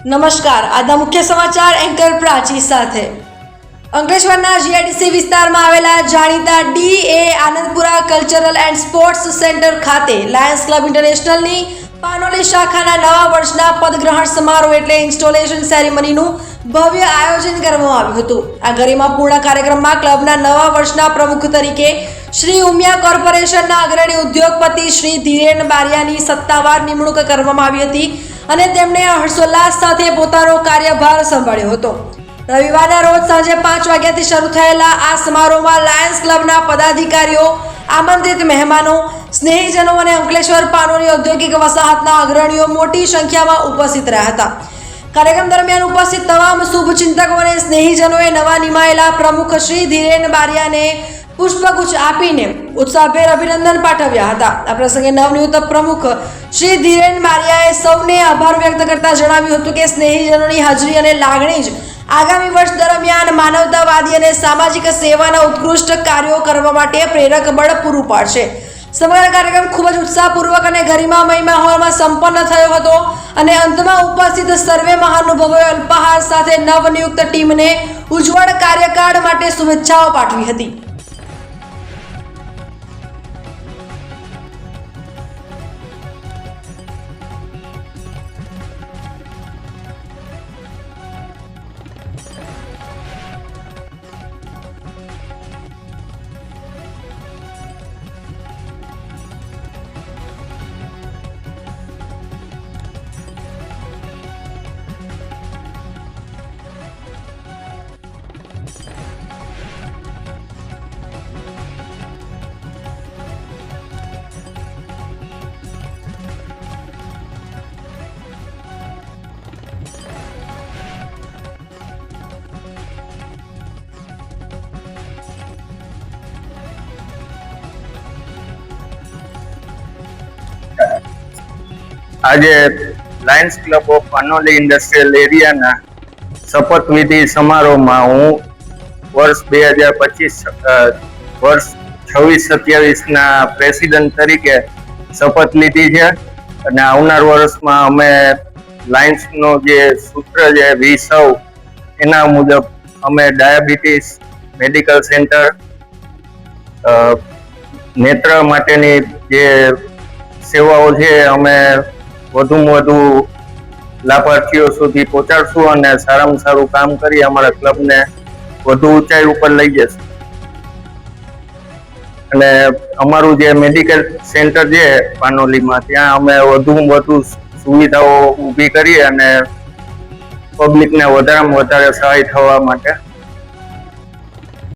નમસ્કાર, આજના મુખ્ય સમાચાર એન્કર પ્રાચી સાથે. અંકલેશ્વરના જીઆઈડીસી વિસ્તારમાં આવેલા જાણીતા DA. Anandpura cultural and sports centre ખાતે લાયન્સ ક્લબ ઇન્ટરનેશનલની પાનોલી શાખાના નવા વર્ષના પદગ્રહણ સમારોહ એટલે ઇન્સ્ટોલેશન સેરેમનીનું ભવ્ય આયોજન કરવામાં આવ્યું હતું. આ ગરિમાપૂર્ણ કાર્યક્રમમાં ક્લબના નવા વર્ષના પ્રમુખ તરીકે શ્રી ઉમિયા કોર્પોરેશનના અગ્રણી ઉદ્યોગપતિ શ્રી ધીરેન બારિયાની સત્તાવાર નિમણૂક કરવામાં આવી હતી અને તેમણે હર્ષોલ્લાસ સાથે પોતાનો કાર્યભાર સંભાળ્યો હતો. રવિવારના રોજ સાંજે 5 વાગ્યાથી શરૂ થયેલા આ સમારોહમાં લાયન્સ ક્લબના પદાધિકારીઓ, આમંત્રિત મહેમાનો, સ્નેહીજનો અને અંકલેશ્વર પાનોલી ઔદ્યોગિક વસાહતના અગ્રણીઓ મોટી સંખ્યામાં ઉપસ્થિત રહ્યા હતા. કાર્યક્રમ દરમિયાન ઉપસ્થિત તમામ શુભચિંતકો અને સ્નેહીજનોએ નવા નિમાયેલા પ્રમુખ શ્રી ધીરેન બારિયાને પુષ્પગુચ્છ આપીને ઉત્સાહભેર અભિનંદન પાઠવ્યા હતા. આ પ્રસંગે નવનિયુક્ત પ્રમુખ શ્રી ધીરેન બારિયાએ સૌને આભાર વ્યક્ત કરતા જણાવ્યું હતું કે સ્નેહીજનોની હાજરી અને લાગણી જ આગામી વર્ષ દરમિયાન માનવતાવાદી અને સામાજિક સેવાના ઉત્કૃષ્ટ કાર્યો કરવા માટે પ્રેરક બળ પૂરું પાડશે. સમગ્ર કાર્યક્રમ ખૂબ જ ઉત્સાહપૂર્વક અને ગરિમામય માહોલમાં સંપન્ન થયો હતો અને અંતમાં ઉપસ્થિત સર્વે મહાનુભાવોએ અલ્પાહાર સાથે નવનિયુક્ત ટીમને ઉજ્જવળ કાર્યકાળ માટે શુભેચ્છાઓ પાઠવી હતી. આજે lions club of Panoli industrial એરિયાના શપથવિધિ સમારોહમાં હું વર્ષ 2025 વર્ષ 26-27ના પ્રેસિડેન્ટ તરીકે શપથ લીધી છે અને આવનાર વર્ષમાં અમે લાયન્સનો જે સૂત્ર છે વી સર્વ એના મુજબ અમે ડાયાબિટીસ મેડિકલ સેન્ટર, નેત્ર માટેની જે સેવાઓ છે અમે વધુમાં વધુ લાભાર્થીઓ સુધી પહોંચાડશું અને સારામાં સારું કામ કરી અમારા ક્લબને વધુ ઊંચાઈ ઉપર લઈ જશું. અને અમારું જે મેડિકલ સેન્ટર છે પાનોલીમાં ત્યાં અમે વધુમાં વધુ સુવિધાઓ ઊભી કરી અને પબ્લિકને વધારેમાં વધારે સહાય થવા માટે